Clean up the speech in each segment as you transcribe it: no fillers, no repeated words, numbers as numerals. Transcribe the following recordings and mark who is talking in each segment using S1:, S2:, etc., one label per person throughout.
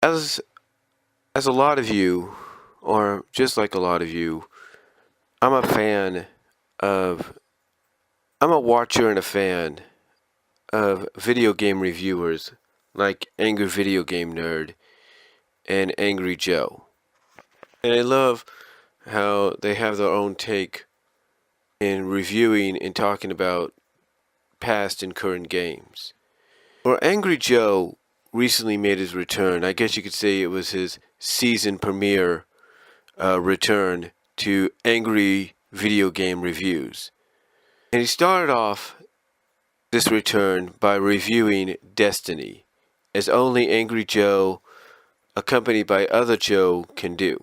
S1: As a lot of you, or just like a lot of you, I'm a fan of I'm a watcher and a fan of video game reviewers like Angry Video Game Nerd and Angry Joe. And I love how they have their own take in reviewing and talking about past and current games. Well, Angry Joe recently made his return. I guess you could say it was his season premiere return to Angry Video Game Reviews. And he started off this return by reviewing Destiny, as only Angry Joe, accompanied by other Joe, can do.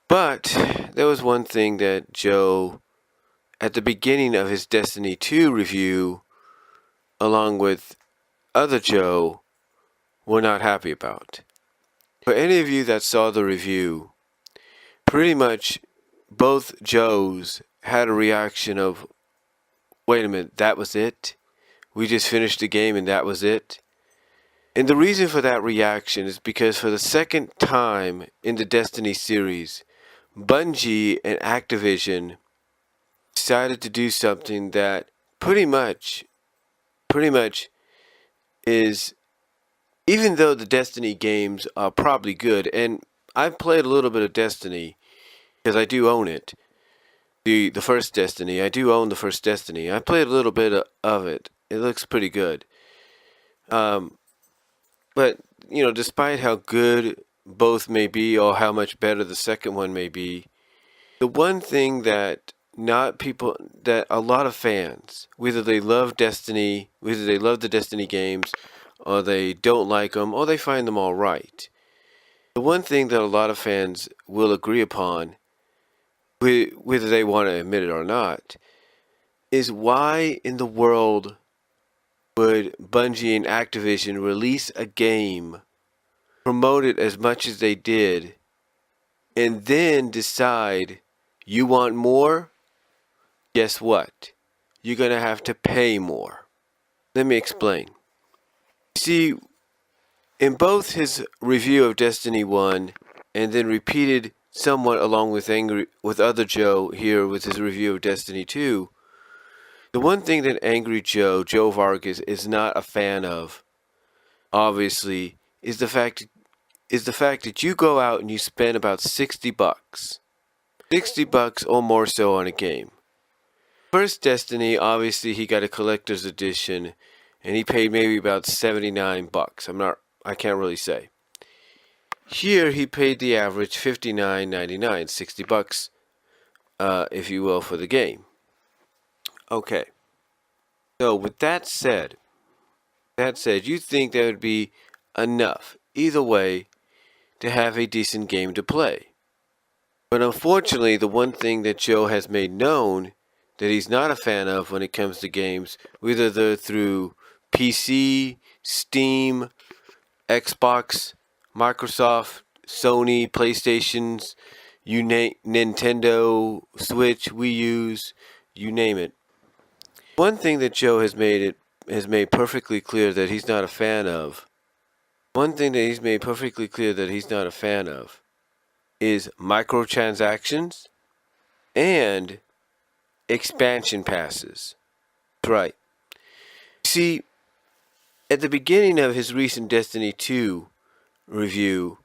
S1: But there was one thing that Joe, at the beginning of his Destiny 2 review, along with other Joe, were not happy about. For any of you that saw the review, pretty much both Joes had a reaction of, wait a minute, that was it? We just finished the game and that was it? And the reason for that reaction is because for the second time in the Destiny series, Bungie and Activision decided to do something that pretty much is, even though the Destiny games are probably good, and I've played a little bit of Destiny because I do own it. The first Destiny, I do own the first Destiny. I played a little bit of it. It looks pretty good. But, despite how good both may be or how much better the second one may be, the one thing that a lot of fans, whether they love Destiny, whether they love the Destiny games, or they don't like them, or they find them all right, the one thing that a lot of fans will agree upon, whether they want to admit it or not, is why in the world would Bungie and Activision release a game, promote it as much as they did, and then decide you want more? Guess what? You're going to have to pay more. Let me explain. See, in both his review of Destiny 1 and then repeated somewhat along with other Joe here with his review of Destiny 2, the one thing that Angry Joe Vargas, is not a fan of, obviously, is the fact that you go out and you spend about $60. $60 or more so on a game. First Destiny, obviously he got a collector's edition and he paid maybe about $79. I can't really say. Here he paid the average $59.99, $60, if you will, for the game. Okay. So with that said, you think that would be enough, either way, to have a decent game to play. But unfortunately, the one thing that Joe has made known that he's not a fan of when it comes to games, whether they're through PC, Steam, Xbox, Microsoft, Sony, PlayStations, Nintendo, Switch, Wii U's, you name it. One thing that Joe has made perfectly clear that he's not a fan of. Is microtransactions and expansion passes. That's right. See, at the beginning of his recent Destiny 2 review,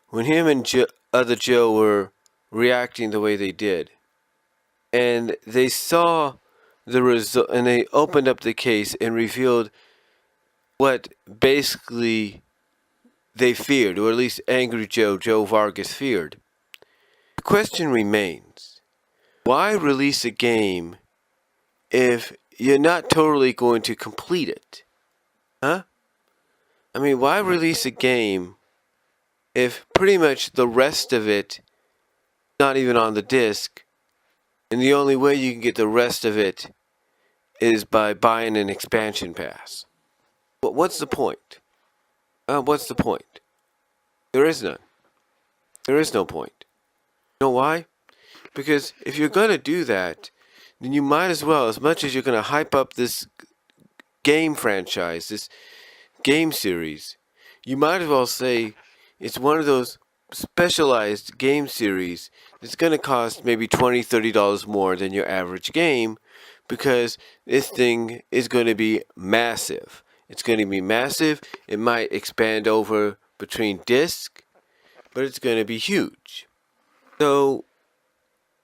S1: when him and other Joe were reacting the way they did, and they saw the result, and they opened up the case and revealed what basically they feared, or at least Angry Joe Vargas feared. The question remains, why release a game if you're not totally going to complete it? Huh? I mean, why release a game if pretty much the rest of it is not even on the disc, and the only way you can get the rest of it is by buying an expansion pass? But what's the point? What's the point? There is none. There is no point. You know why? Because if you're going to do that, then you might as well, as much as you're going to hype up this game franchise, this game series, you might as well say, it's one of those specialized game series that's going to cost maybe $20-$30 more than your average game, because this thing is going to be massive. It's going to be massive. It might expand over between discs, but it's going to be huge. So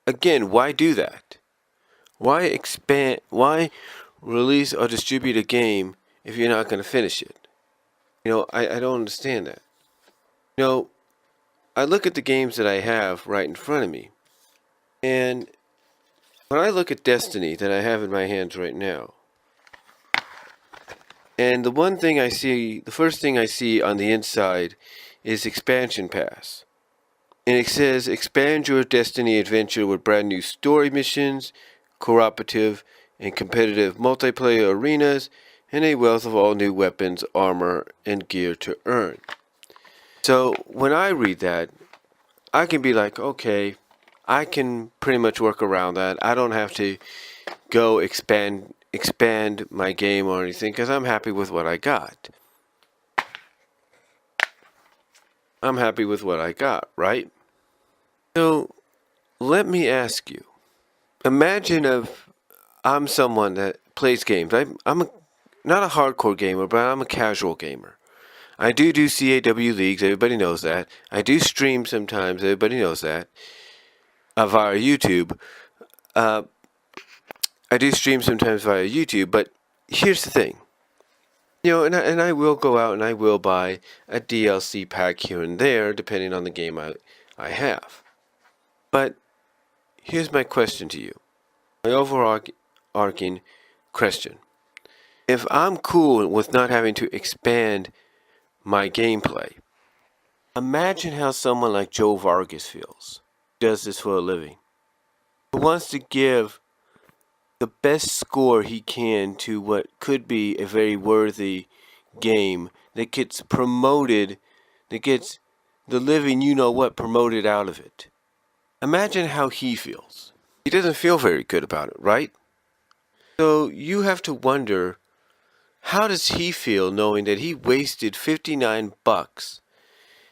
S1: again, why do that? Why release or distribute a game if you're not going to finish it? I don't understand that. I look at the games that I have right in front of me, and when I look at Destiny that I have in my hands right now, and the first thing I see on the inside is Expansion Pass. And it says, expand your Destiny adventure with brand new story missions, cooperative and competitive multiplayer arenas, and a wealth of all new weapons, armor, and gear to earn. So when I read that, I can be like, okay, I can pretty much work around that. I don't have to go expand my game or anything, because I'm happy with what I got. I'm happy with what I got, right? So let me ask you, imagine if I'm someone that plays games. I'm not a hardcore gamer, but I'm a casual gamer. I do CAW leagues, everybody knows that. I do stream sometimes, everybody knows that, via YouTube. I do stream sometimes via YouTube, but here's the thing. And I will go out and I will buy a DLC pack here and there, depending on the game I have. But here's my question to you. My overarching question. If I'm cool with not having to expand my gameplay, imagine how someone like Joe Vargas feels, who does this for a living, who wants to give the best score he can to what could be a very worthy game that gets promoted, that gets the living you-know-what promoted out of it. Imagine how he feels. He doesn't feel very good about it, right? So you have to wonder, how does he feel knowing that he wasted $59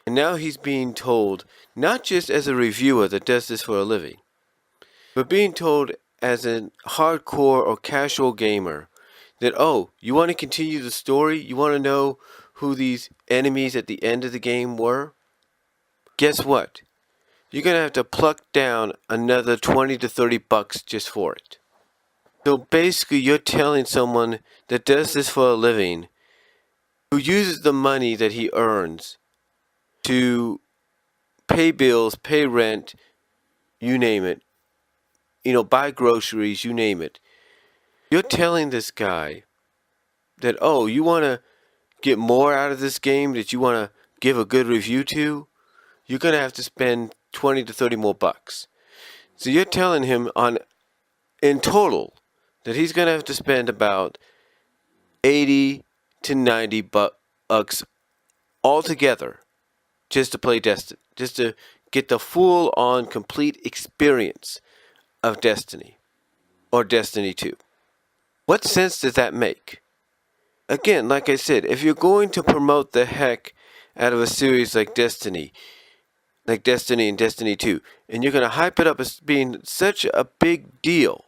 S1: and now he's being told, not just as a reviewer that does this for a living, but being told as a hardcore or casual gamer that, oh, you want to continue the story? You want to know who these enemies at the end of the game were? Guess what? You're going to have to pluck down another $20 to $30 just for it. So basically, you're telling someone that does this for a living, who uses the money that he earns to pay bills, pay rent, you name it, buy groceries, you name it. You're telling this guy that, oh, you want to get more out of this game, that you want to give a good review to, you're going to have to spend 20 to 30 more bucks. So you're telling him in total that he's going to have to spend about 80 to 90 bucks altogether just to play Destiny, just to get the full-on complete experience of Destiny or Destiny 2. What sense does that make? Again, like I said, if you're going to promote the heck out of a series like Destiny and Destiny 2, and you're going to hype it up as being such a big deal,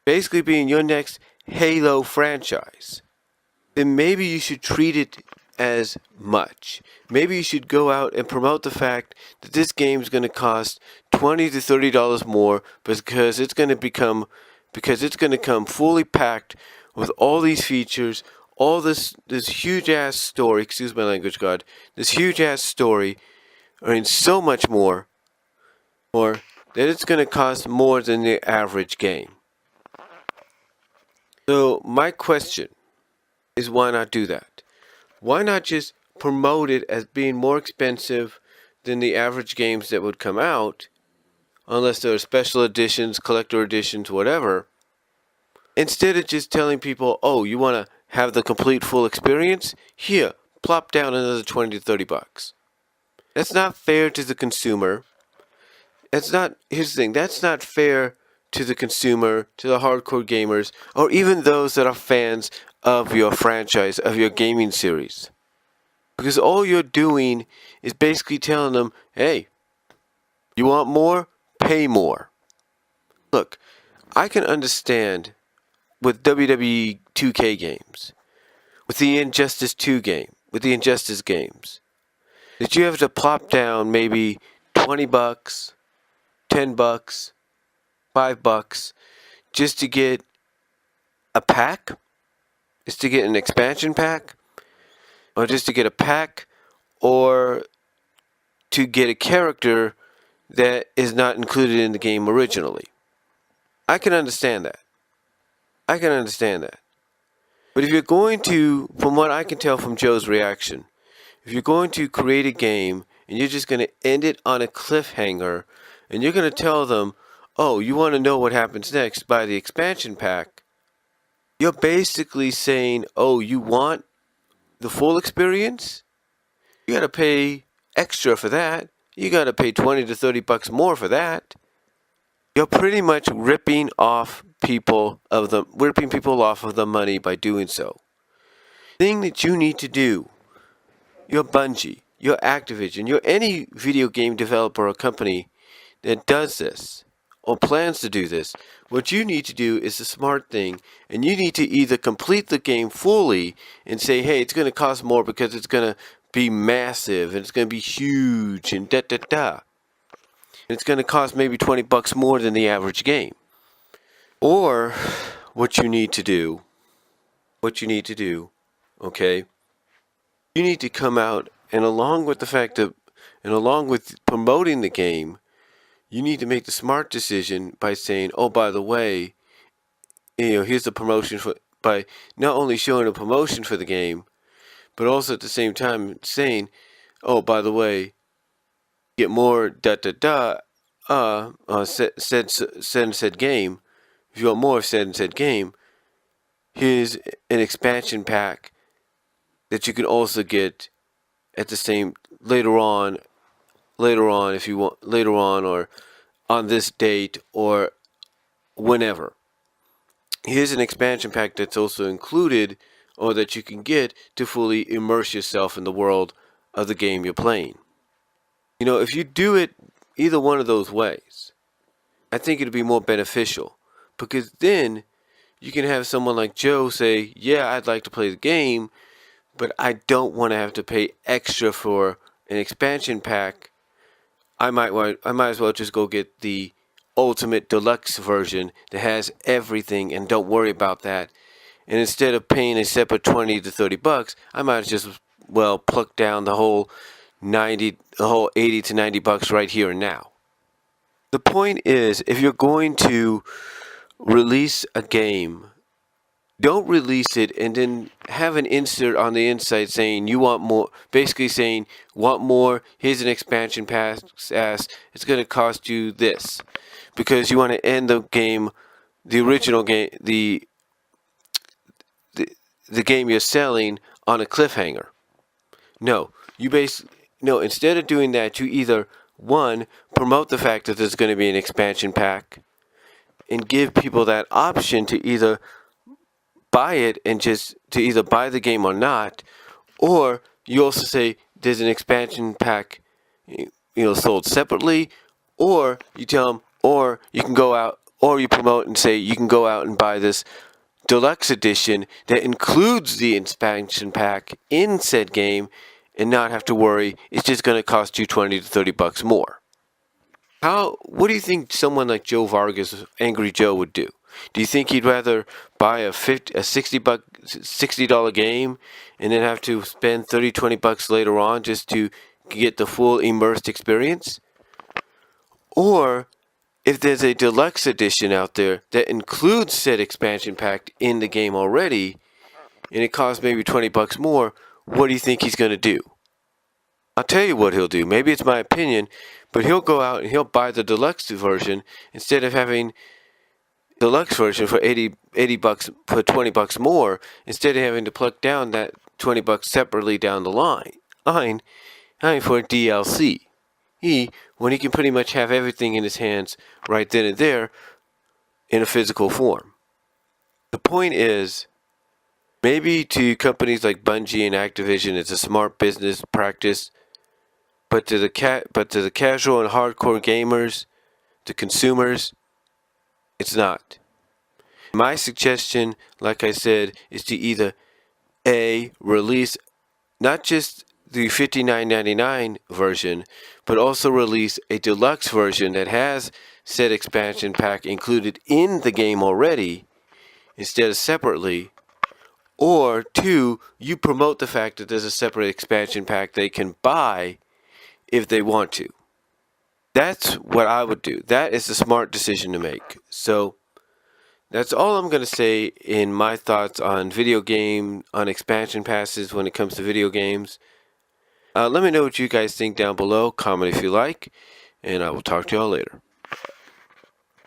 S1: basically being your next Halo franchise, then maybe you should treat it as much. Maybe you should go out and promote the fact that this game is going to cost $20 to $30 more because it's going to come fully packed with all these features, all this huge ass story, excuse my language, God, this huge ass story, and so much more, or that it's going to cost more than the average game. So my question is, why not do that? Why not just promote it as being more expensive than the average games that would come out, unless there are special editions, collector editions, whatever, instead of just telling people, oh, you want to have the complete full experience? Here, plop down another 20 to 30 bucks. That's not fair to the consumer. Here's the thing, that's not fair to the consumer, to the hardcore gamers, or even those that are fans of your franchise, of your gaming series. Because all you're doing is basically telling them, hey, you want more? Pay more. Look, I can understand with WWE 2K games, with the Injustice 2 game, with the Injustice games, that you have to plop down maybe $20, $10, $5 just to get a pack, just to get an expansion pack, or just to get a pack, or to get a character that is not included in the game originally. I can understand that. I can understand that. But if you're going to, from what I can tell from Joe's reaction, if you're going to create a game and you're just going to end it on a cliffhanger and you're going to tell them, oh, you want to know what happens next, buy the expansion pack, you're basically saying, oh, you want the full experience? You got to pay extra for that. You got to pay $20 to $30 more for that. You're pretty much ripping people off of the money by doing so. The thing that you need to do, you're Bungie, you're Activision, you're any video game developer or company that does this or plans to do this, what you need to do is the smart thing, and you need to either complete the game fully and say, hey, it's going to cost more because it's going to be massive and it's going to be huge and da-da-da. And it's going to cost maybe $20 more than the average game. Or what you need to do, okay, you need to come out and along with promoting the game, you need to make the smart decision by saying, oh, by the way, here's the promotion by not only showing a promotion for the game, but also at the same time saying, oh, by the way, get more said game. If you want more of said game, here's an expansion pack that you can also get at the same later on if you want later on or on this date or whenever. Here's an expansion pack that's also included or that you can get to fully immerse yourself in the world of the game you're playing. If you do it either one of those ways, I think it'd be more beneficial because then you can have someone like Joe say, yeah, I'd like to play the game, but I don't want to have to pay extra for an expansion pack. I might as well just go get the ultimate deluxe version that has everything and don't worry about that. And instead of paying a separate $20 to $30, I might just pluck down the whole $80 to $90 right here and now. The point is, if you're going to release a game, don't release it and then have an insert on the inside saying you want more, basically saying, want more, here's an expansion pass, it's going to cost you this. Because you want to end the game, the original game, the game you're selling on a cliffhanger. No, instead of doing that, you either, one, promote the fact that there's going to be an expansion pack and give people that option to either buy it and to either buy the game or not, or you also say there's an expansion pack, sold separately, or you tell them, or you can go out, or you promote and say you can go out and buy this deluxe edition that includes the expansion pack in said game and not have to worry, it's just going to cost you $20 to $30 more. What do you think someone like Joe Vargas, Angry Joe, would do? Do you think he'd rather buy a $60 game and then have to spend $20 later on just to get the full immersed experience? Or if there's a deluxe edition out there that includes said expansion pack in the game already and it costs maybe $20 more, what do you think he's going to do? I'll tell you what he'll do. Maybe it's my opinion, but he'll go out and he'll buy the deluxe version instead of having deluxe version for $80 for $20 more, instead of having to pluck down that $20 separately down the line for DLC. When he can pretty much have everything in his hands right then and there in a physical form. The point is, Maybe to companies like Bungie and Activision, it's a smart business practice, but to the casual and hardcore gamers, to consumers, it's not. My suggestion, like I said, is to either A, release not just the $59.99 version, but also release a deluxe version that has said expansion pack included in the game already instead of separately. Or two, you promote the fact that there's a separate expansion pack they can buy if they want to. That's what I would do. That is a smart decision to make. So that's all I'm going to say in my thoughts on expansion passes when it comes to video games. Let me know what you guys think down below. Comment if you like, and I will talk to y'all later.